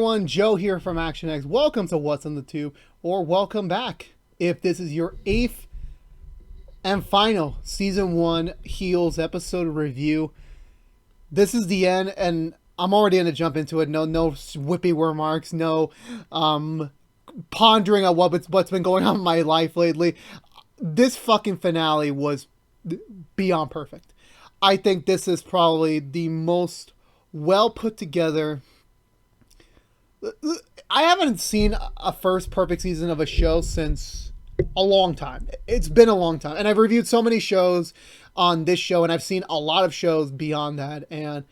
everyone, Joe here from ActionX. Welcome to What's on the Tube, or welcome back if this is your 8th and final Season 1 Heels episode review. This is the end, and I'm already going to jump into it. No whippy remarks, no pondering on what's been going on in my life lately. This fucking finale was beyond perfect. I think this is probably the most well put together. I haven't seen a first perfect season of a show since a long time. It's been a long time. And I've reviewed so many shows on this show, and I've seen a lot of shows beyond that. And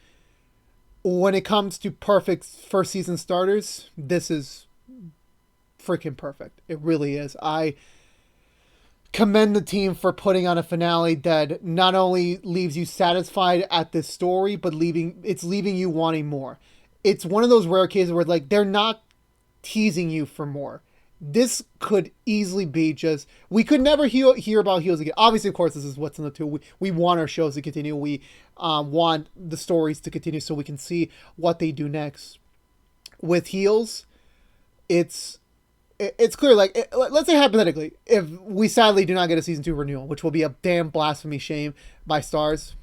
when it comes to perfect first season starters, this is freaking perfect. It really is. I commend the team for putting on a finale that not only leaves you satisfied at this story, but leaving you wanting more. It's one of those rare cases where they're not teasing you for more. This could easily be just, we could never hear about Heels again. Obviously, of course, this is what's in the two. We want our shows to continue. We want the stories to continue so we can see what they do next. With Heels, it's clear, let's say hypothetically, if we sadly do not get a season 2 renewal, which will be a damn blasphemy shame by Starz,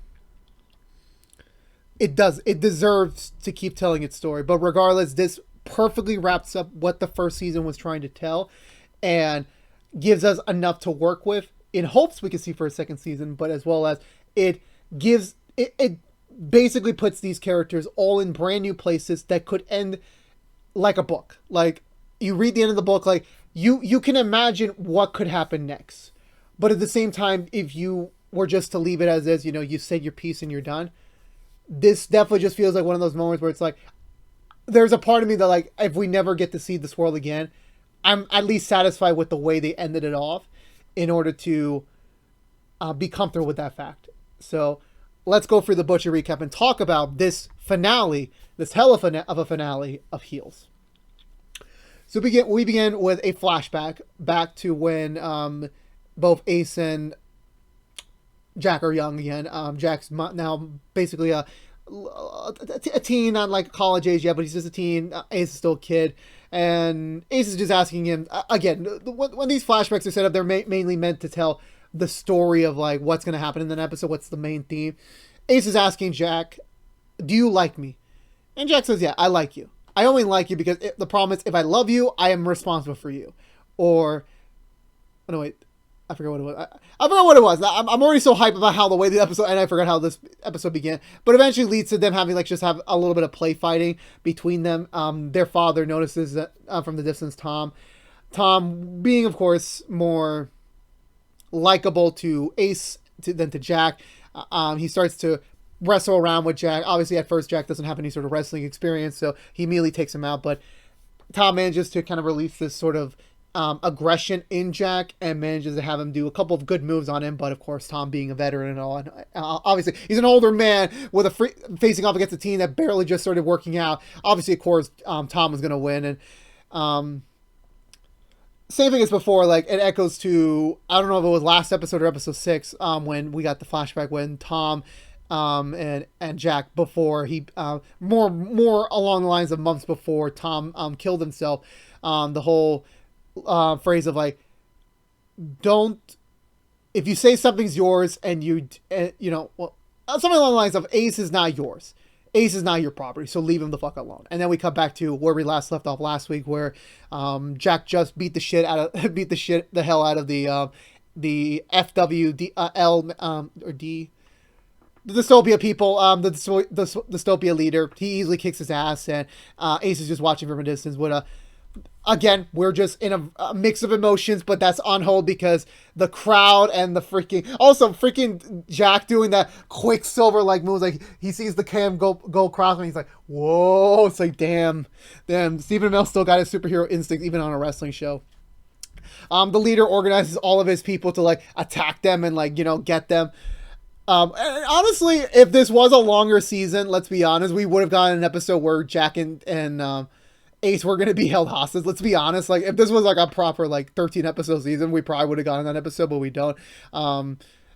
it deserves to keep telling its story. But regardless, this perfectly wraps up what the first season was trying to tell and gives us enough to work with in hopes we can see for a second season, but as well as it basically puts these characters all in brand new places that could end like a book. Like, you read the end of the book, you can imagine what could happen next. But at the same time, if you were just to leave it as is, you said your piece and you're done, this definitely just feels like one of those moments where it's like, there's a part of me that, if we never get to see this world again, I'm at least satisfied with the way they ended it off in order to be comfortable with that fact. So let's go through the Butcher recap and talk about this finale, this hell of a finale of Heels. So we begin with a flashback back to when both Ace and Jack are young again. Jack's now basically a teen, not like college age yet, but he's just a teen. Ace is still a kid. And Ace is just asking him, again, when these flashbacks are set up, they're mainly meant to tell the story of what's going to happen in an episode, what's the main theme. Ace is asking Jack, do you like me? And Jack says, yeah, I like you. I only like you because the problem is, if I love you, I am responsible for you. Or, oh no, wait, I forgot what it was. I forgot what it was. I'm already so hyped about how the way the episode, and I forgot how this episode began. But eventually leads to them having just have a little bit of play fighting between them. Their father notices that from the distance, Tom being, of course, more likable to Ace than to Jack. He starts to wrestle around with Jack. Obviously, at first, Jack doesn't have any sort of wrestling experience, so he immediately takes him out. But Tom manages to kind of release this sort of aggression in Jack and manages to have him do a couple of good moves on him. But of course, Tom being a veteran and all, and obviously he's an older man with facing off against a team that barely just started working out. Obviously, of course, Tom was going to win. And same thing as before, it echoes to, I don't know if it was last episode or episode 6, when we got the flashback when Tom and Jack, before he more along the lines of months before Tom killed himself, the whole phrase of don't, if you say something's yours and something along the lines of Ace is not yours. Ace is not your property, so leave him the fuck alone. And then we come back to where we last left off last week, where Jack just beat the hell out of the FWL or D, the Dystopia people, the Dystopia leader. He easily kicks his ass, and Ace is just watching from a distance with a. Again, we're just in a mix of emotions, but that's on hold because the crowd and the freaking Jack doing that Quicksilver moves, he sees the cam go across and he's like, whoa, it's damn, Stephen Amell still got his superhero instinct even on a wrestling show. The leader organizes all of his people to attack them and get them. And honestly, if this was a longer season, let's be honest, we would have gotten an episode where Jack and Ace were going to be held hostage. Let's be honest. If this was a proper 13 episode season, we probably would have gotten that episode, but we don't.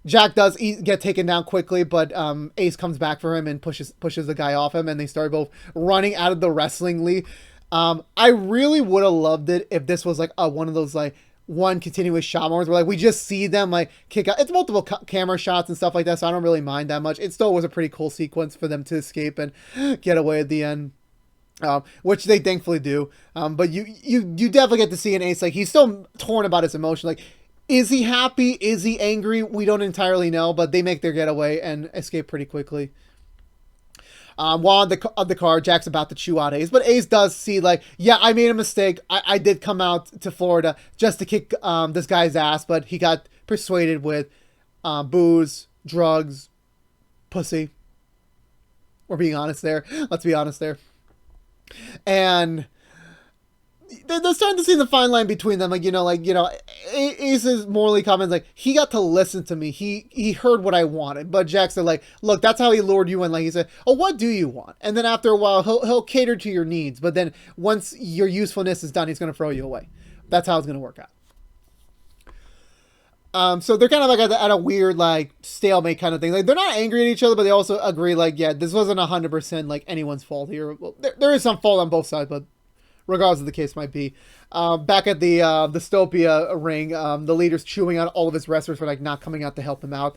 Jack does get taken down quickly, but Ace comes back for him and pushes the guy off him, and they start both running out of the wrestling league. I really would have loved it if this was like one of those like one continuous shot moments where like we just see them like kick out. It's multiple camera shots and stuff like that, so I don't really mind that much. It still was a pretty cool sequence for them to escape and get away at the end. Which they thankfully do. But you definitely get to see an Ace, like he's still torn about his emotion. Like, is he happy? Is he angry? We don't entirely know, but they make their getaway and escape pretty quickly. While on the car, Jack's about to chew out Ace, but Ace does see like, yeah, I made a mistake. I did come out to Florida just to kick this guy's ass, but he got persuaded with booze, drugs, pussy. We're being honest there. Let's be honest there. And they're starting to see the fine line between them. Ace's morally comments like, he got to listen to me. He heard what I wanted. But Jack said like, look, that's how he lured you in. Like he said, oh, what do you want? And then after a while, he'll cater to your needs. But then once your usefulness is done, he's going to throw you away. That's how it's going to work out. So they're kind of like at a weird like stalemate kind of thing. Like they're not angry at each other, but they also agree like, yeah, this wasn't 100% like anyone's fault here. Well, there is some fault on both sides, but regardless of the case might be. Back at the Dystopia ring, the leader's chewing out all of his wrestlers for like not coming out to help him out.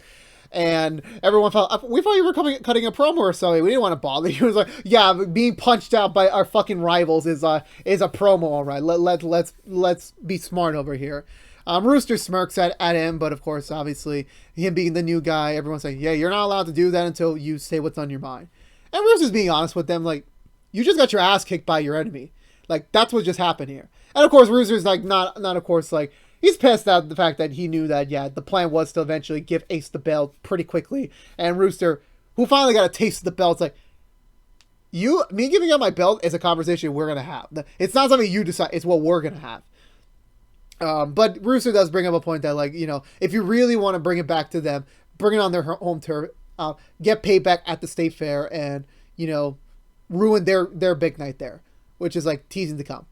And everyone felt, we thought you were cutting a promo or something. We didn't want to bother you. He was like, yeah, being punched out by our fucking rivals is a promo, all right. Let's be smart over here. Rooster smirks at him, but of course, obviously, him being the new guy, everyone's like, yeah, you're not allowed to do that until you say what's on your mind. And Rooster's being honest with them, like, you just got your ass kicked by your enemy. Like, that's what just happened here. And of course, Rooster's like, not of course, like, he's pissed at the fact that he knew that, yeah, the plan was to eventually give Ace the belt pretty quickly. And Rooster, who finally got a taste of the belt, it's like, me giving up my belt is a conversation we're going to have. It's not something you decide, it's what we're going to have. But Rooster does bring up a point that, like, if you really want to bring it back to them, bring it on their home turf, get payback at the state fair and, ruin their big night there, which is, like, teasing to come.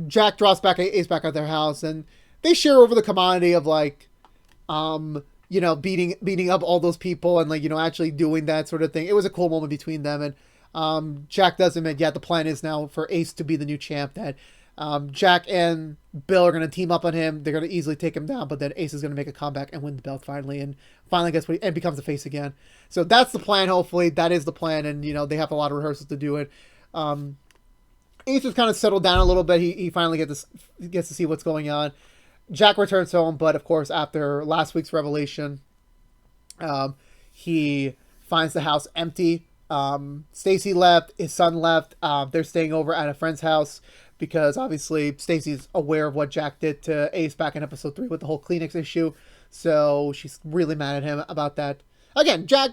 Jack drops Ace back at their house, and they share over the commodity of, like, beating up all those people and, like, actually doing that sort of thing. It was a cool moment between them, and Jack does admit, yeah, the plan is now for Ace to be the new champ, that Jack and Bill are going to team up on him. They're going to easily take him down, but then Ace is going to make a comeback and win the belt finally, and finally gets and becomes the face again. So that's the plan. Hopefully, that is the plan, and they have a lot of rehearsals to do it. Ace has kind of settled down a little bit. He finally gets to see what's going on. Jack returns home, but of course, after last week's revelation, he finds the house empty. Stacey left. His son left. They're staying over at a friend's house, because obviously Stacey's aware of what Jack did to Ace back in episode 3 with the whole Kleenex issue. So she's really mad at him about that. Again, Jack,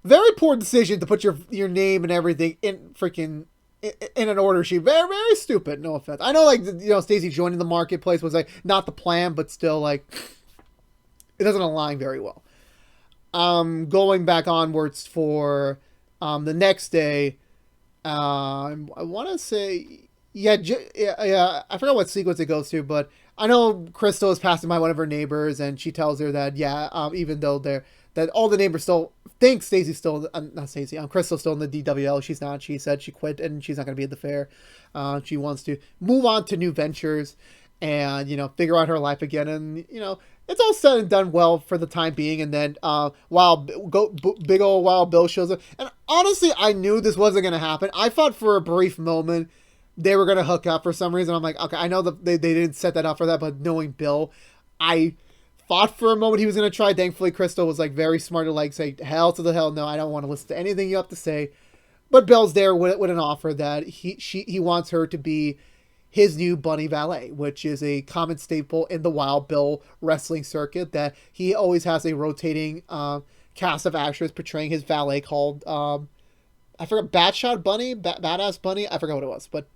very poor decision to put your name and everything in an order sheet. Very, very stupid. No offense. I know, like, Stacey joining the marketplace was like not the plan, but still, like, it doesn't align very well. Going back onwards for the next day, I want to say, yeah, I forgot what sequence it goes to, but I know Crystal is passing by one of her neighbors, and she tells her that, even though that all the neighbors still think Stacey's still, not Stacey, Crystal's still in the DWL. She's not. She said she quit, and she's not going to be at the fair. She wants to move on to new ventures and, figure out her life again. And, it's all said and done well for the time being. And then big old Wild Bill shows up. And honestly, I knew this wasn't going to happen. I thought for a brief moment they were going to hook up for some reason. I'm like, okay, I know that they didn't set that up for that, but knowing Bill, I thought for a moment he was going to try. Thankfully, Crystal was, like, very smart to, like, say, hell to the hell, no, I don't want to listen to anything you have to say. But Bill's there with an offer that he wants her to be his new bunny valet, which is a common staple in the Wild Bill wrestling circuit, that he always has a rotating cast of actors portraying his valet called, I forgot, Batshot Bunny? Badass Bunny? I forgot what it was, but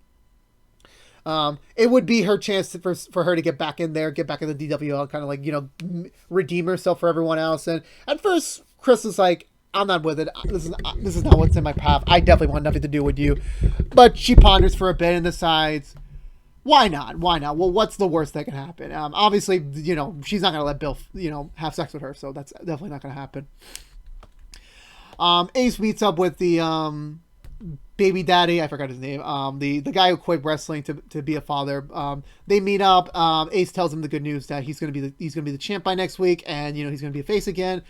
it would be her chance for her to get back in there, get back in the DWL, kind of like, redeem herself for everyone else. And at first, Chris is like, I'm not with it. This is not what's in my path. I definitely want nothing to do with you. But she ponders for a bit and decides, why not? Why not? Well, what's the worst that can happen? Obviously, she's not going to let Bill, have sex with her. So that's definitely not going to happen. Ace meets up with the baby daddy, I forgot his name, the guy who quit wrestling to be a father. They meet up. Ace tells him the good news that he's gonna be the champ by next week, and he's gonna be a face again.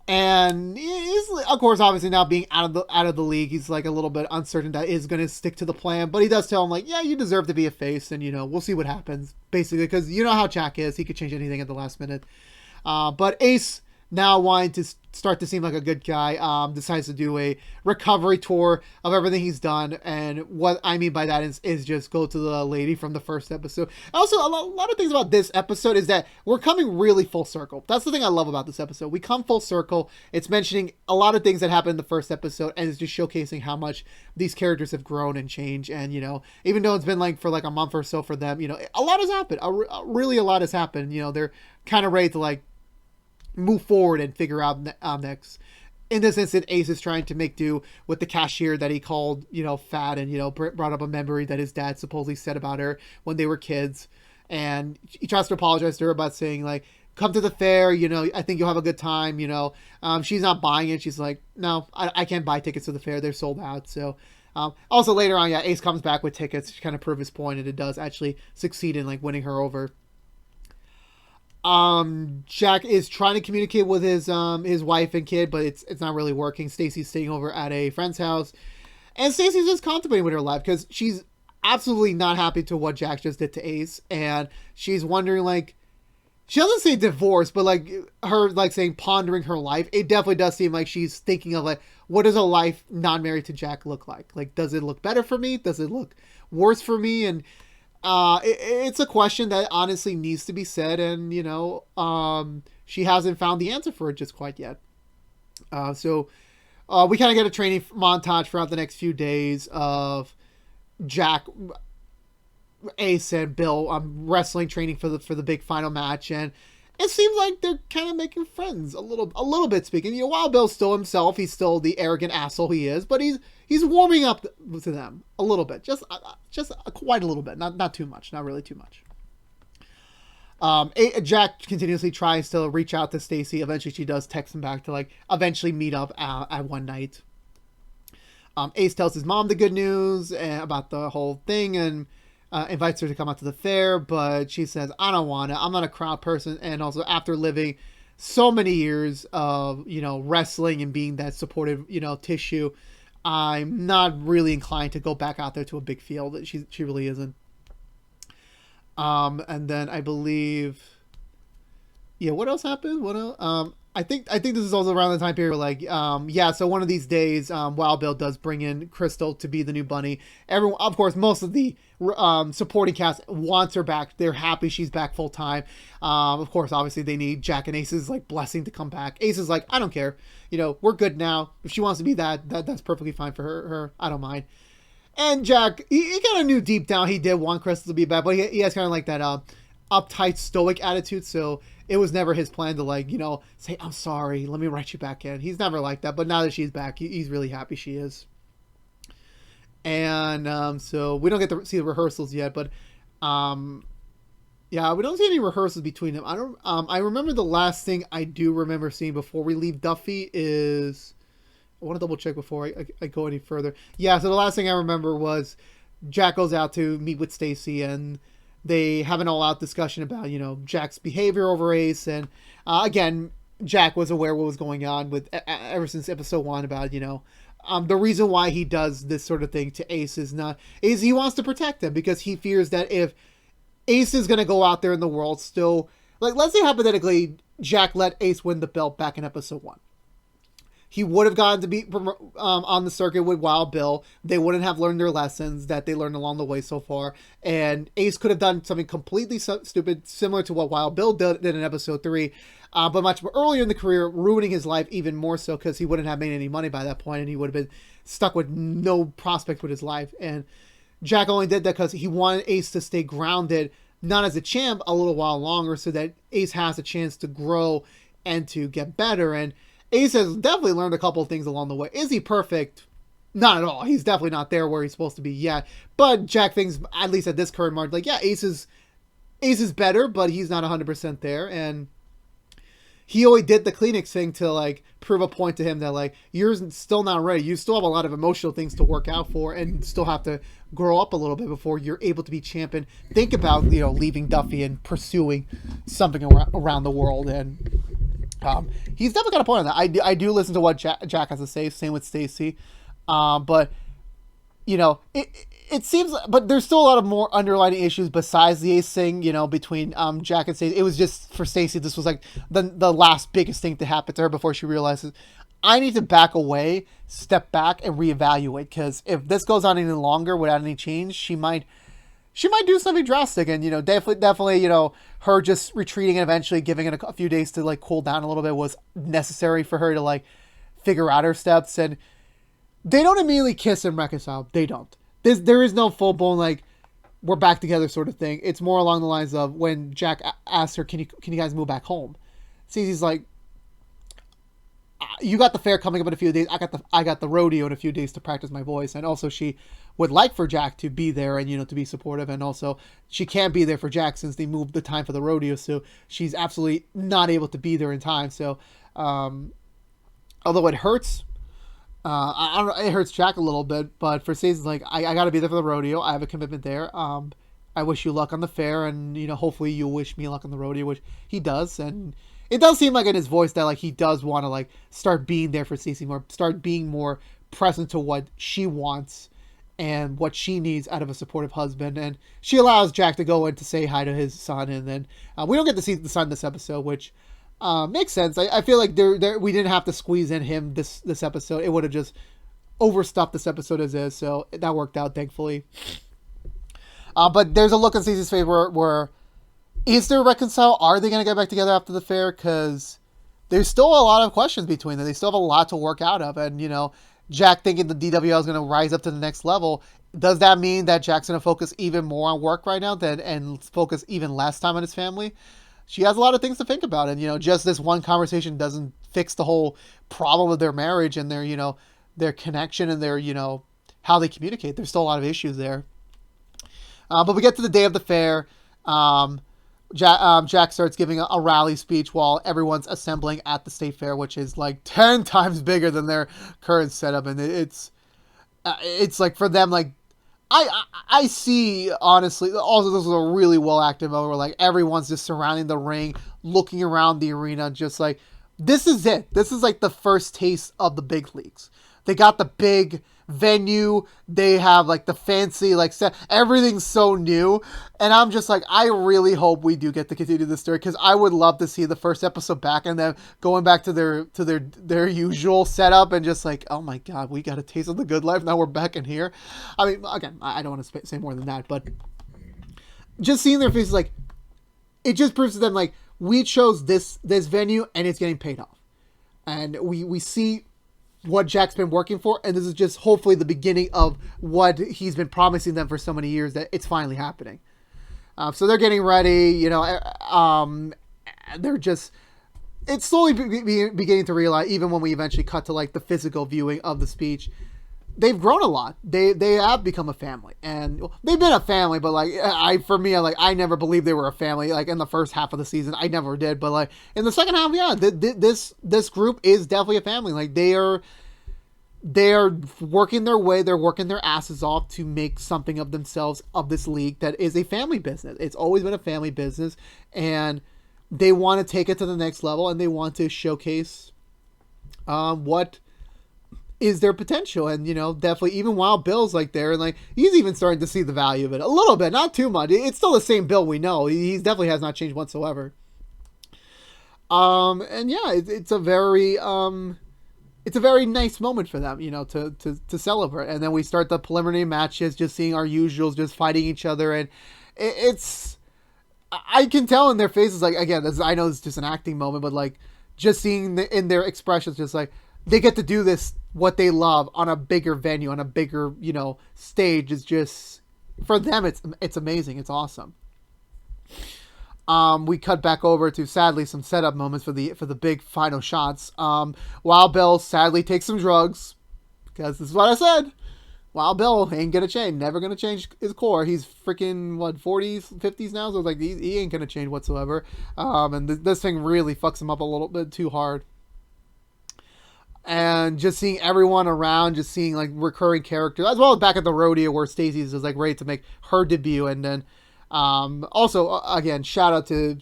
And he's, of course, obviously now being out of the league, he's like a little bit uncertain that is going to stick to the plan. But he does tell him, like, yeah, you deserve to be a face, and we'll see what happens, basically, because you know how Jack is. He could change anything at the last minute. But Ace, now wanting to start to seem like a good guy, decides to do a recovery tour of everything he's done. And what I mean by that is just go to the lady from the first episode. Also, a lot of things about this episode is that we're coming really full circle. That's the thing I love about this episode. We come full circle. It's mentioning a lot of things that happened in the first episode, and it's just showcasing how much these characters have grown and changed. And, even though it's been for a month or so for them, a lot has happened. Really a lot has happened. They're kind of ready to move forward and figure out next. In this instant, Ace is trying to make do with the cashier that he called, fat, and, brought up a memory that his dad supposedly said about her when they were kids. And he tries to apologize to her about saying, come to the fair, I think you'll have a good time, she's not buying it. She's like, no, I can't buy tickets to the fair. They're sold out. So, also later on, Ace comes back with tickets to kind of prove his point, and it does actually succeed in, winning her over. Jack is trying to communicate with his wife and kid, but it's not really working. Stacey's staying over at a friend's house, and Stacey's just contemplating with her life because she's absolutely not happy to what Jack just did to Ace, and she's wondering, she doesn't say divorce, but her saying pondering her life. It definitely does seem like she's thinking of what does a life not married to Jack look like? Does it look better for me? Does it look worse for me? And it's a question that honestly needs to be said, and she hasn't found the answer for it just quite yet. So we kind of get a training montage throughout the next few days of Jack, Ace, and Bill wrestling training for the big final match, and it seems like they're kind of making friends a little bit. Speaking, while Bill's still himself, he's still the arrogant asshole he is, but he's warming up to them a little bit, just quite a little bit, not too much, not really too much. Jack continuously tries to reach out to Stacey. Eventually, she does text him back to eventually meet up at one night. Ace tells his mom the good news about the whole thing and invites her to come out to the fair, but she says, I don't want to. I'm not a crowd person. And also, after living so many years of, wrestling and being that supportive, tissue, I'm not really inclined to go back out there to a big field. She really isn't. And then I believe, what else happened? What else? I think this is also around the time period where so one of these days, Wild Bill does bring in Crystal to be the new bunny. Everyone, of course, most of the supporting cast wants her back. They're happy she's back full time. Of course, obviously they need Jack and Ace's blessing to come back. Ace is I don't care. We're good now. If she wants to be that's perfectly fine for her. I don't mind. And Jack, he kind of knew deep down he did want Crystal to be back, but he has kind of that uptight, stoic attitude. So it was never his plan to say, I'm sorry, let me write you back in. He's never like that. But now that she's back, he's really happy she is. And so we don't get to see the rehearsals yet, but we don't see any rehearsals between them. I remember the last thing I do remember seeing before we leave Duffy is, I want to double check before I go any further. Yeah, so the last thing I remember was Jack goes out to meet with Stacey, and they have an all-out discussion about, Jack's behavior over Ace. And again, Jack was aware what was going on with ever since episode 1 about, the reason why he does this sort of thing to Ace is he wants to protect him, because he fears that if Ace is going to go out there in the world still, let's say hypothetically, Jack let Ace win the belt back in episode 1. He would have gotten to be on the circuit with Wild Bill. They wouldn't have learned their lessons that they learned along the way so far. And Ace could have done something completely stupid, similar to what Wild Bill did in episode 3, but much more earlier in the career, ruining his life even more so, because he wouldn't have made any money by that point, and he would have been stuck with no prospect with his life. And Jack only did that because he wanted Ace to stay grounded, not as a champ, a little while longer, so that Ace has a chance to grow and to get better. And Ace has definitely learned a couple of things along the way. Is he perfect? Not at all. He's definitely not there where he's supposed to be yet. But Jack thinks, at least at this current mark, Ace is better, but he's not 100% there. And he only did the Kleenex thing to like prove a point to him that like you're still not ready. You still have a lot of emotional things to work out for, and still have to grow up a little bit before you're able to be champion. Think about leaving Duffy and pursuing something around the world, and he's definitely got a point on that. I do listen to what Jack has to say. Same with Stacey, but it seems, but there's still a lot of more underlying issues besides the ace thing, between Jack and Stacey. It was just for Stacey, this was like the last biggest thing to happen to her before she realizes, I need to back away, step back, and reevaluate, because if this goes on any longer without any change, she might do something drastic, and definitely her just retreating and eventually giving it a few days to like cool down a little bit was necessary for her to like figure out her steps. And they don't immediately kiss and reconcile. They don't. There is no full-blown, like, we're back together sort of thing. It's more along the lines of when Jack asks her, can you guys move back home? Stacey's like, you got the fair coming up in a few days. I got the rodeo in a few days to practice my voice. And also she would like for Jack to be there and, to be supportive. And also she can't be there for Jack since they moved the time for the rodeo. So she's absolutely not able to be there in time. So, although it hurts, I don't know, it hurts Jack a little bit, but for Stacey's like, I got to be there for the rodeo. I have a commitment there. I wish you luck on the fair, and hopefully you wish me luck on the rodeo, which he does. And it does seem like in his voice that like he does want to like start being there for Stacey more, start being more present to what she wants and what she needs out of a supportive husband. And she allows Jack to go in to say hi to his son, and then we don't get to see the son this episode, which makes sense. I feel like we didn't have to squeeze in him this episode. It would have just overstuffed this episode as is, so that worked out, thankfully. But there's a look on Stacey's face where is there a reconcile? Are they going to get back together after the fair? Because there's still a lot of questions between them. They still have a lot to work out of. And, Jack thinking the DWL is going to rise up to the next level. Does that mean that Jack's going to focus even more on work right now and focus even less time on his family? She has a lot of things to think about. And, just this one conversation doesn't fix the whole problem of their marriage and their connection and their, how they communicate. There's still a lot of issues there. But we get to the day of the fair. Jack starts giving a rally speech while everyone's assembling at the state fair, which is like 10 times bigger than their current setup. And it's like for them, like, I see, honestly, also this was a really well acted moment where like everyone's just surrounding the ring, looking around the arena, just like, this is it. This is like the first taste of the big leagues. They got the big venue. They have like the fancy, like set. Everything's so new. And I'm just like, I really hope we do get to continue this story, because I would love to see the first episode back and then going back to their usual setup and just like, oh my God, we got a taste of the good life. Now we're back in here. I mean, again, I don't want to say more than that, but just seeing their faces, like, it just proves to them like, we chose this venue and it's getting paid off. And we see what Jack's been working for, and this is just hopefully the beginning of what he's been promising them for so many years, that it's finally happening. So they're getting ready, they're just, it's slowly beginning to realize, even when we eventually cut to like the physical viewing of the speech, they've grown a lot. They have become a family, and they've been a family, but like I never believed they were a family. Like in the first half of the season, I never did, but like in the second half, yeah, this group is definitely a family. Like they are working their way, they're working their asses off to make something of themselves, of this league that is a family business. It's always been a family business, and they want to take it to the next level, and they want to showcase what is their potential. And definitely, even while Bill's like there, and like he's even starting to see the value of it a little bit, not too much. It's still the same Bill we know. He definitely has not changed whatsoever. And yeah, it's a very nice moment for them, to celebrate. And then we start the preliminary matches, just seeing our usuals just fighting each other, and I can tell in their faces, like, again, I know it's just an acting moment, but like just seeing in their expressions, just like they get to do this, what they love, on a bigger venue, on a bigger, stage, is just, for them, it's amazing. It's awesome. We cut back over to, sadly, some setup moments for the big final shots. While Bill sadly takes some drugs, because this is what I said. Wild Bill ain't gonna change. Never gonna change his core. He's freaking what 40s, 50s now. So it's like he ain't gonna change whatsoever. And this thing really fucks him up a little bit too hard. And just seeing everyone around, just seeing like recurring characters, as well as back at the rodeo where Stacey's is like ready to make her debut, and then also again shout out to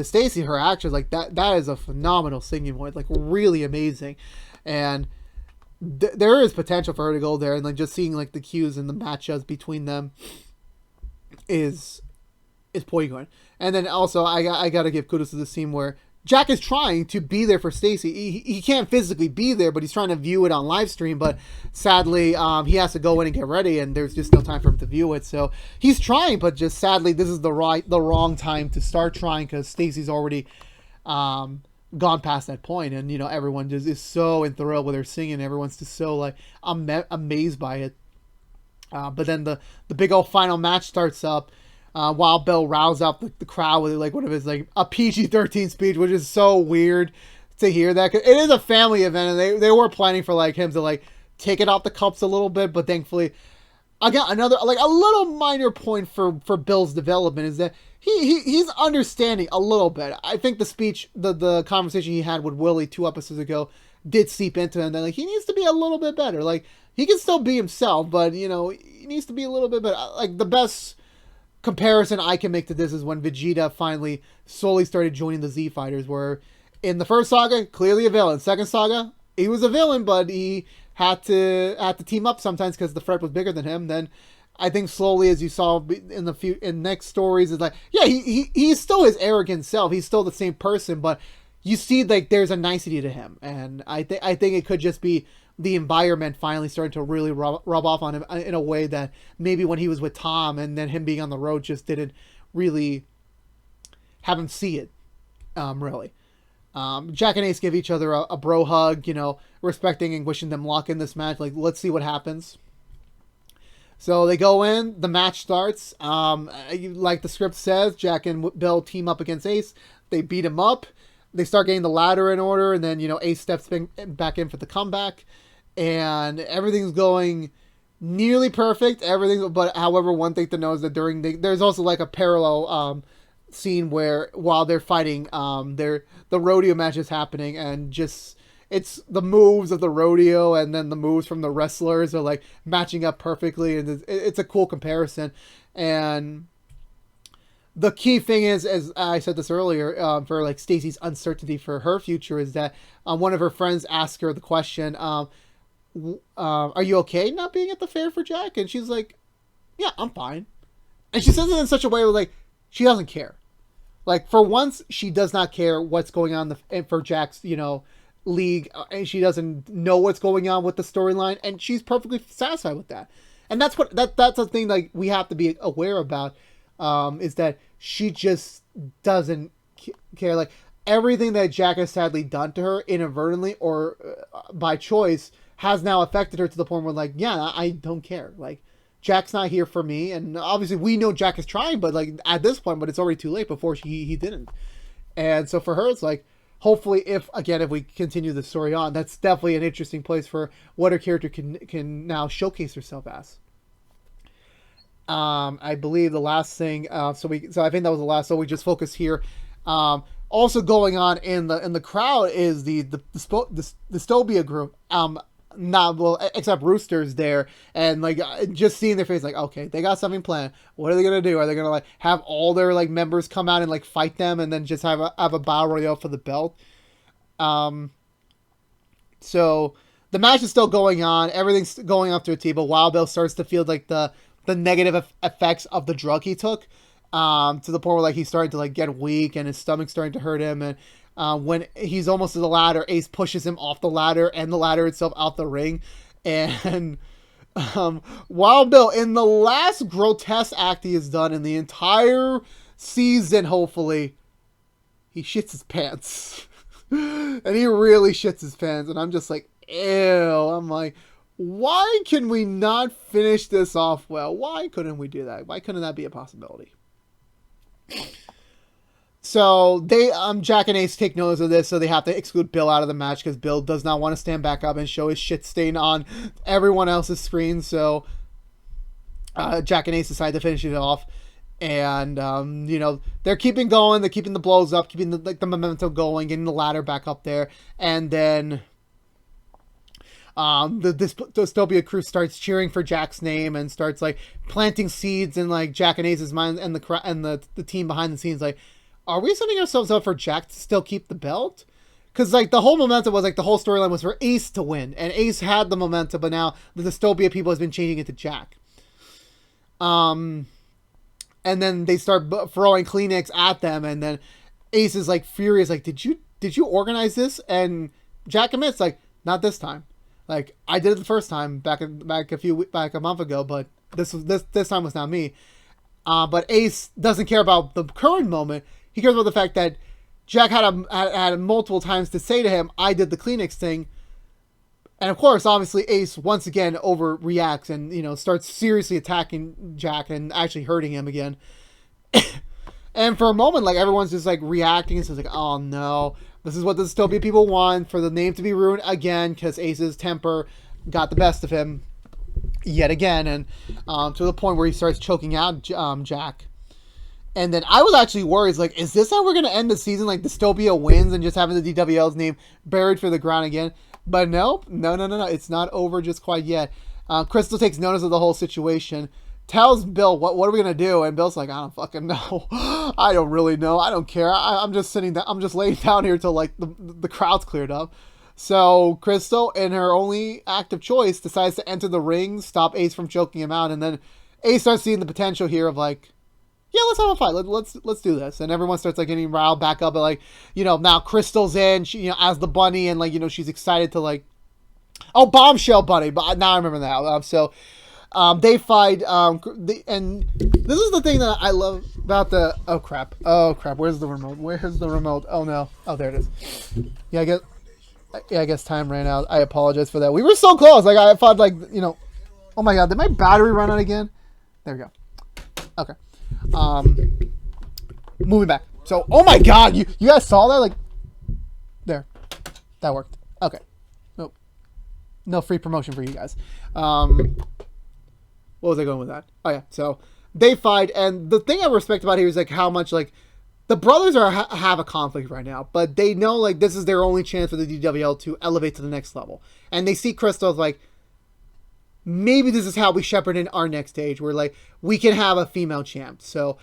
Stacey, her actress, like that is a phenomenal singing voice, like really amazing, and there is potential for her to go there, and like just seeing like the cues and the matchups between them is poignant. And then also I gotta give kudos to the scene where Jack is trying to be there for Stacey. He can't physically be there, but he's trying to view it on live stream. But sadly, he has to go in and get ready, and there's just no time for him to view it. So he's trying, but just sadly, this is the wrong time to start trying because Stacey's already gone past that point, and everyone just is so enthralled with her singing. Everyone's just so like amazed by it. But then the big old final match starts up. Wild Bill rouse up the crowd with like one of his like a PG-13 speech, which is so weird to hear that. 'Cause it is a family event, and they were planning for like him to like take it off the cups a little bit, but thankfully, I got another like a little minor point for Bill's development is that he's understanding a little bit. I think the speech, the conversation he had with Willie 2 episodes ago did seep into him that like he needs to be a little bit better. Like he can still be himself, but he needs to be a little bit better. Like the best comparison I can make to this is when Vegeta finally slowly started joining the Z Fighters, where in the first saga, clearly a villain. Second saga, he was a villain, but he had to team up sometimes because the threat was bigger than him. Then I think slowly, as you saw in next stories, is like, yeah, he's still his arrogant self. He's still the same person, but you see like there's a nicety to him, and I think it could just be the environment finally starting to really rub off on him in a way that maybe when he was with Tom and then him being on the road just didn't really have him see it, really. Jack and Ace give each other a bro hug, respecting and wishing them luck in this match. Like, let's see what happens. So they go in, the match starts. Like the script says, Jack and Bill team up against Ace. They beat him up. They start getting the ladder in order, and then, Ace steps back in for the comeback. And everything's going nearly perfect. But however, one thing to know is that there's also like a parallel scene where while they're fighting, the rodeo match is happening, and just it's the moves of the rodeo and then the moves from the wrestlers are like matching up perfectly, and it's a cool comparison. And the key thing is, as I said this earlier, for like Stacey's uncertainty for her future, is that one of her friends asked her the question, are you okay not being at the fair for Jack? And she's like, yeah, I'm fine. And she says it in such a way where like she doesn't care. Like for once, she does not care what's going on for Jack's league, and she doesn't know what's going on with the storyline, and she's perfectly satisfied with that. And that's the thing like we have to be aware about, is that she just doesn't care. Like everything that Jack has sadly done to her inadvertently or by choice has now affected her to the point where like, yeah, I don't care. Like Jack's not here for me, and obviously we know Jack is trying, but like at this point, but it's already too late before he didn't. And so for her, it's like, hopefully if we continue the story on, that's definitely an interesting place for what her character can now showcase herself as. I believe the last thing, so I think that was the last, so we just focus here. Also going on in the crowd is the Dystopia group. Except Rooster's there, and like just seeing their face, like, okay, they got something planned. What are they gonna do? Are they gonna like have all their like members come out and like fight them, and then just have a battle royale for the belt? So the match is still going on. Everything's going up to a T, but Wild Bill starts to feel like the negative effects of the drug he took, to the point where like he's starting to like get weak and his stomach's starting to hurt him, and when he's almost to the ladder, Ace pushes him off the ladder and the ladder itself out the ring. And Wild Bill, in the last grotesque act he has done in the entire season, hopefully, he shits his pants. And he really shits his pants. And I'm just like, ew. I'm like, why can we not finish this off well? Why couldn't we do that? Why couldn't that be a possibility? So they Jack and Ace take notice of this, so they have to exclude Bill out of the match because Bill does not want to stand back up and show his shit stain on everyone else's screen. So Jack and Ace decide to finish it off, and they're keeping going, they're keeping the blows up, keeping the momentum going, getting the ladder back up there, and then this Dystopia Crew starts cheering for Jack's name and starts like planting seeds in like Jack and Ace's mind and the team behind the scenes like, are we setting ourselves up for Jack to still keep the belt? Because like the whole momentum was like the whole storyline was for Ace to win, and Ace had the momentum, but now the Dystopia people has been changing it to Jack. And then they start throwing Kleenex at them, and then Ace is like furious, like, did you organize this? And Jack admits, like, not this time. Like, I did it the first time back a month ago, but this time was not me. But Ace doesn't care about the current moment. He cares about the fact that Jack had multiple times to say to him, I did the Kleenex thing. And of course, obviously, Ace once again overreacts and, starts seriously attacking Jack and actually hurting him again. And for a moment, like, everyone's just like reacting and says like, oh no, this is what the Dystopia people want, for the name to be ruined again because Ace's temper got the best of him yet again, and to the point where he starts choking out Jack. And then I was actually worried, like, is this how we're going to end the season? Like, Dystopia wins and just having the DWL's name buried for the ground again? But nope. No. It's not over just quite yet. Crystal takes notice of the whole situation, tells Bill, what are we going to do? And Bill's like, I don't fucking know. I don't really know. I don't care. I'm just sitting down. I'm just laying down here till, like, the crowd's cleared up. So Crystal, in her only act of choice, decides to enter the ring, stop Ace from choking him out. And then Ace starts seeing the potential here of, like, yeah, let's have a fight. Let's do this. And everyone starts like getting riled back up. But like, now Crystal's in, she, as the bunny, and like, she's excited to like, oh, Bombshell Bunny. But now I remember that. So they fight. And this is the thing that I love about the. Oh crap. Where's the remote? Oh no. Oh, there it is. Yeah, I guess time ran out. I apologize for that. We were so close. Like I thought, like oh my god, did my battery run out again? There we go. Okay. Moving back. So, oh my god, you guys saw that? Like, there. That worked. Okay. Nope. No free promotion for you guys. What was I going with that? Oh yeah, so they fight, and the thing I respect about here is like how much like the brothers have a conflict right now, but they know like this is their only chance for the DWL to elevate to the next level. And they see Crystal as like, maybe this is how we shepherd in our next stage, where like we can have a female champ. So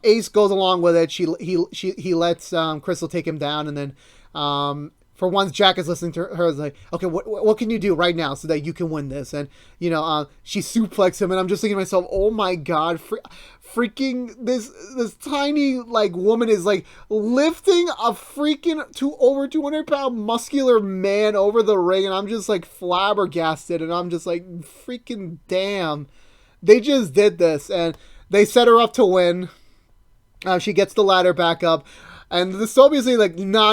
Ace goes along with it. He lets Crystal take him down, and then for once Jack is listening to her, is like, okay, what can you do right now so that you can win this? And she suplexes him, and I'm just thinking to myself, oh my god, freaking this tiny like woman is like lifting a freaking over 200-pound muscular man over the ring, and I'm just like flabbergasted, and I'm just like, freaking damn, they just did this, and they set her up to win. She gets the ladder back up, and this obviously like, no.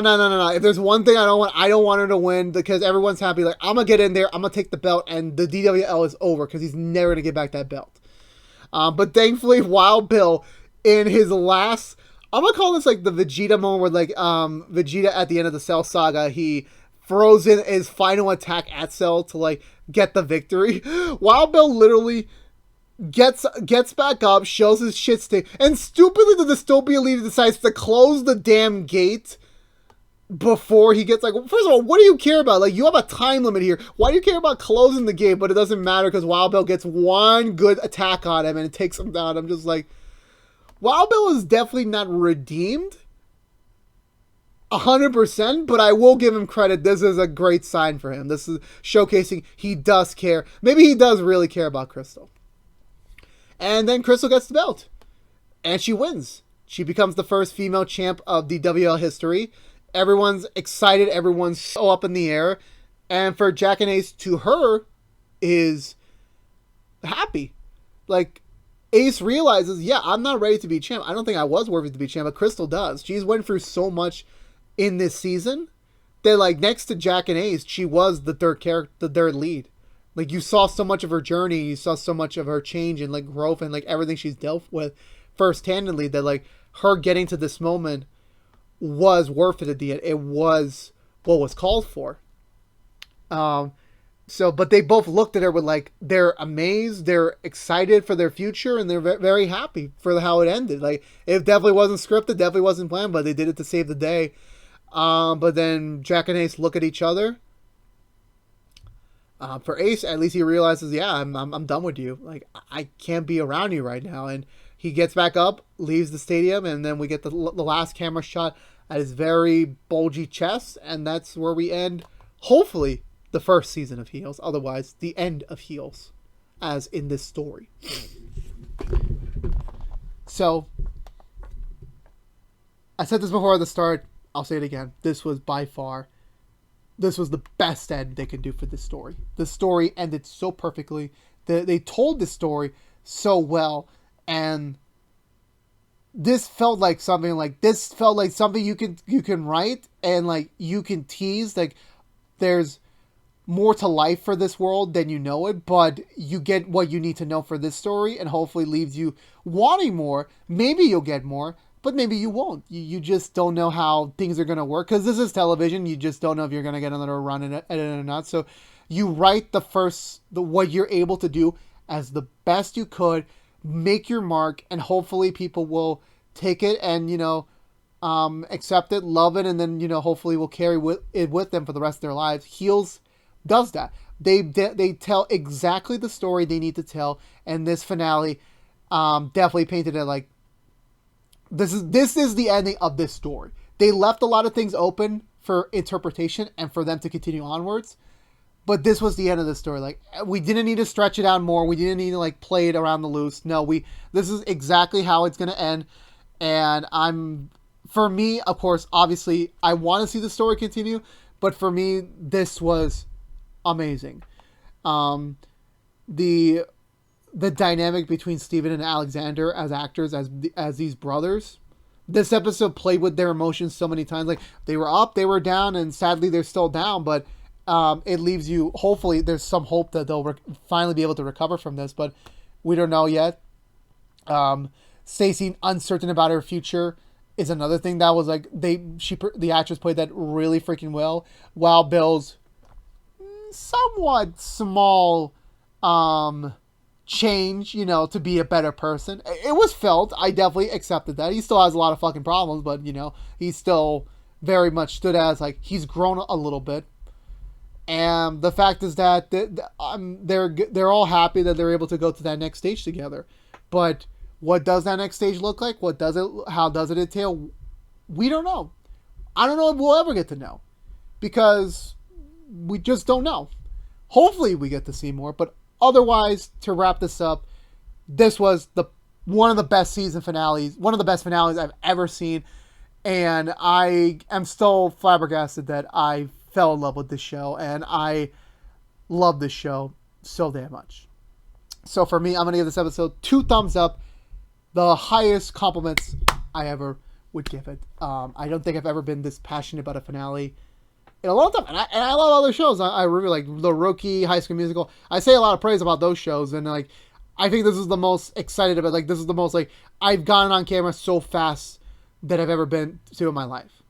If there's one thing I don't want her to win, because everyone's happy. Like, I'm gonna get in there, I'm gonna take the belt, and the DWL is over because he's never gonna get back that belt. But thankfully, Wild Bill, in his last, I'm gonna call this like the Vegeta moment, where like Vegeta at the end of the Cell Saga, he throws in his final attack at Cell to like get the victory. Wild Bill literally gets back up, shows his shit stick, and stupidly the Dystopia leader decides to close the damn gate before he gets, like, first of all, what do you care about? Like, you have a time limit here. Why do you care about closing the gate? But it doesn't matter because Wild Bill gets one good attack on him and it takes him down. I'm just like, Wild Bill is definitely not redeemed 100%, but I will give him credit. This is a great sign for him. This is showcasing he does care. Maybe he does really care about Crystal. And then Crystal gets the belt. And she wins. She becomes the first female champ of the WL history. Everyone's excited. Everyone's so up in the air. And for Jack and Ace, to her, is happy. Like, Ace realizes, yeah, I'm not ready to be champ. I don't think I was worthy to be champ, but Crystal does. She's went through so much in this season that, like, next to Jack and Ace, she was the third character, the third lead. Like, you saw so much of her journey, you saw so much of her change and, like, growth and, like, everything she's dealt with first-handedly, that, like, her getting to this moment was worth it at the end. It was what was called for. So, but they both looked at her with like, they're amazed, they're excited for their future, and they're very happy for how it ended. Like, it definitely wasn't scripted, definitely wasn't planned, but they did it to save the day. But then Jack and Ace look at each other. For Ace, at least he realizes, yeah, I'm done with you. Like, I can't be around you right now. And he gets back up, leaves the stadium, and then we get the last camera shot at his very bulgy chest, and that's where we end, hopefully, the first season of Heels. Otherwise, the end of Heels, as in this story. So, I said this before at the start. I'll say it again. This was by far, this was the best end they could do for this story. The story ended so perfectly. They told the story so well, and this felt like something you can write and like you can tease. Like, there's more to life for this world than you know it, but you get what you need to know for this story, and hopefully leaves you wanting more. Maybe you'll get more, but maybe you won't. You just don't know how things are going to work, because this is television. You just don't know if you're going to get another run at it or not. So you write what you're able to do as the best you could, make your mark, and hopefully people will take it and, accept it, love it, and then, hopefully will carry it with them for the rest of their lives. Heels does that. They tell exactly the story they need to tell, and this finale definitely painted it like this is the ending of this story. They left a lot of things open for interpretation and for them to continue onwards, but this was the end of the story. Like, we didn't need to stretch it out more. We didn't need to like play it around the loose. No, this is exactly how it's going to end. And for me, of course, obviously I want to see the story continue, but for me, this was amazing. The dynamic between Steven and Alexander as actors, as these brothers. This episode played with their emotions so many times. Like, they were up, they were down, and sadly they're still down, but it leaves you, hopefully there's some hope that they'll finally be able to recover from this, but we don't know yet. Stacey uncertain about her future is another thing that was like, the actress played that really freaking well, while Bill's somewhat small change, to be a better person. It was felt. I definitely accepted that. He still has a lot of fucking problems, but, he still very much stood as, like, he's grown a little bit. And the fact is that they're all happy that they're able to go to that next stage together. But what does that next stage look like? How does it entail? We don't know. I don't know if we'll ever get to know, because we just don't know. Hopefully we get to see more, but otherwise, to wrap this up, this was one of the best season finales, one of the best finales I've ever seen, and I am still flabbergasted that I fell in love with this show, and I love this show so damn much. So for me, I'm going to give this episode 2 thumbs up, the highest compliments I ever would give it. I don't think I've ever been this passionate about a finale in a long time, and I love other shows. I really like The Rookie, High School Musical. I say a lot of praise about those shows, and like, I think this is the most excited about. Like, this is the most, like, I've gotten on camera so fast that I've ever been to in my life.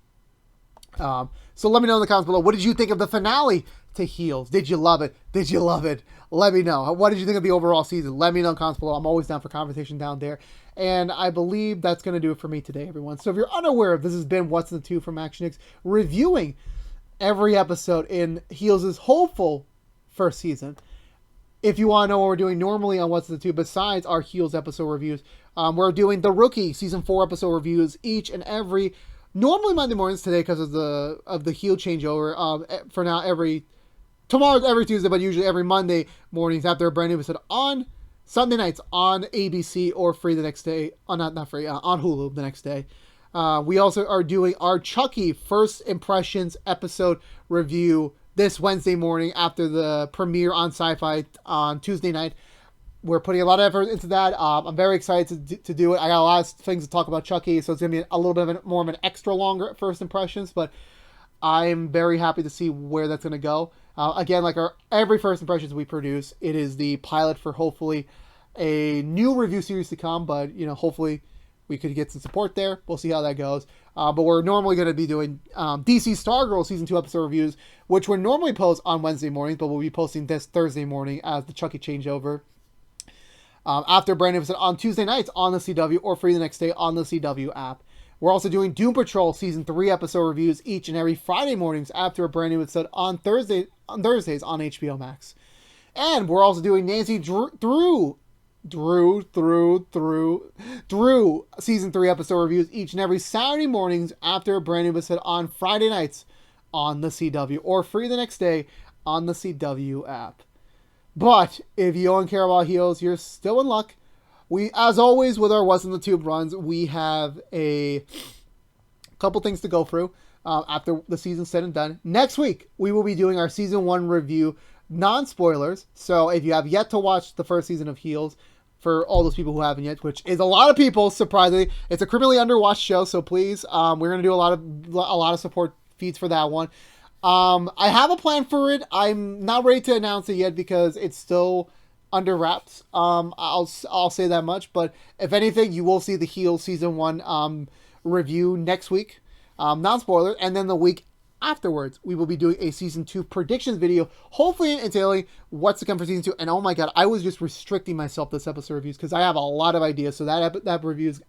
So let me know in the comments below. What did you think of the finale to Heels? Did you love it? Did you love it? Let me know. What did you think of the overall season? Let me know in the comments below. I'm always down for conversation down there. And I believe that's going to do it for me today, everyone. So if you're unaware of this, has been What's in the Tube from ActionX, reviewing every episode in Heels' hopeful first season. If you want to know what we're doing normally on What's in the Tube, besides our Heels episode reviews, we're doing The Rookie season 4 episode reviews each and every, normally Monday mornings today because of the heel changeover. For now, tomorrow's every Tuesday, but usually every Monday mornings after a brand new episode on Sunday nights on ABC or free the next day. Not free, on Hulu the next day. We also are doing our Chucky first impressions episode review this Wednesday morning after the premiere on Sci-Fi on Tuesday night. We're putting a lot of effort into that. I'm very excited to do it. I got a lot of things to talk about Chucky, so it's going to be a little bit more of an extra longer first impressions, but I'm very happy to see where that's going to go. Again, like every first impressions we produce, it is the pilot for hopefully a new review series to come, but hopefully we could get some support there. We'll see how that goes. But we're normally going to be doing DC Stargirl Season 2 episode reviews, which we're normally post on Wednesday mornings, but we'll be posting this Thursday morning as the Chucky changeover. After a brand new episode on Tuesday nights on the CW or free the next day on the CW app. We're also doing Doom Patrol Season 3 episode reviews each and every Friday mornings after a brand new episode on Thursdays on HBO Max. And we're also doing Nancy Drew Season 3 episode reviews each and every Saturday mornings after a brand new episode on Friday nights on the CW or free the next day on the CW app. But if you don't care about heels, you're still in luck. We, as always, with our What's in the Tube runs, we have a couple things to go through after the season's said and done. Next week, we will be doing our Season 1 review, non-spoilers. So if you have yet to watch the first season of Heels, for all those people who haven't yet, which is a lot of people, surprisingly, it's a criminally underwatched show, so please, we're going to do a lot of support feeds for that one. I have a plan for it. I'm not ready to announce it yet because it's still under wraps. I'll say that much. But if anything, you will see the Heels Season 1 review next week. Non-spoiler. And then the week afterwards, we will be doing a Season 2 predictions video, hopefully entailing what's to come for Season 2. And oh my god, I was just restricting myself this episode reviews because I have a lot of ideas. So that episode is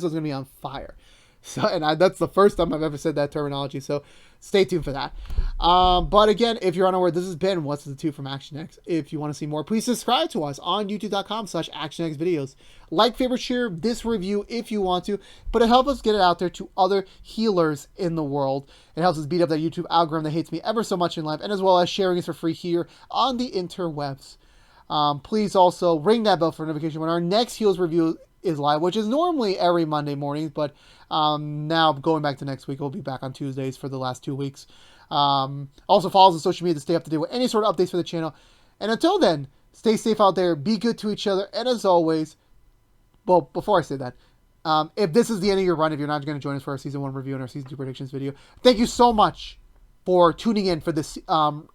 going to be on fire. So, and that's the first time I've ever said that terminology, so stay tuned for that. But again, if you're unaware, this has been What's the Two from ActionX. If you want to see more, please subscribe to us on youtube.com/ActionX videos. Like, favorite, share this review if you want to, but it helps us get it out there to other healers in the world. It helps us beat up that YouTube algorithm that hates me ever so much in life, and as well as sharing us for free here on the interwebs. Please also ring that bell for notification when our next Heels review is live, which is normally every Monday morning, but now going back to next week, we'll be back on Tuesdays for the last 2 weeks. Also follow us on social media to stay up to date with any sort of updates for the channel. And until then, stay safe out there, be good to each other, and as always, well, before I say that, if this is the end of your run, if you're not going to join us for our Season 1 review and our Season 2 predictions video, thank you so much for tuning in for this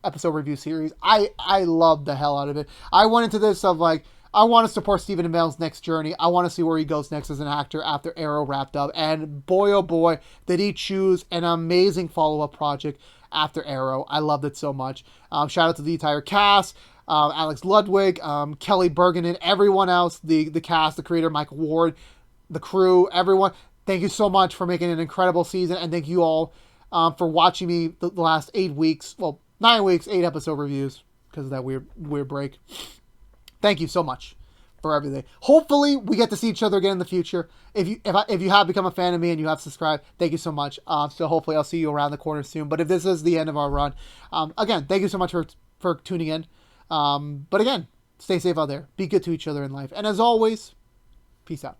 episode review series. I love the hell out of it. I went into this of like, I want to support Stephen Amell's next journey. I want to see where he goes next as an actor after Arrow wrapped up. And boy, oh boy, did he choose an amazing follow-up project after Arrow. I loved it so much. Shout out to the entire cast, Alex Ludwig, Kelly Bergen, and everyone else, the cast, the creator, Mike Ward, the crew, everyone. Thank you so much for making an incredible season. And thank you all for watching me the last 8 weeks. Well, 9 weeks, 8 episode reviews because of that weird break. Thank you so much for everything. Hopefully, we get to see each other again in the future. If you have become a fan of me and you have subscribed, thank you so much. So hopefully, I'll see you around the corner soon. But if this is the end of our run, again, thank you so much for tuning in. But again, stay safe out there. Be good to each other in life. And as always, peace out.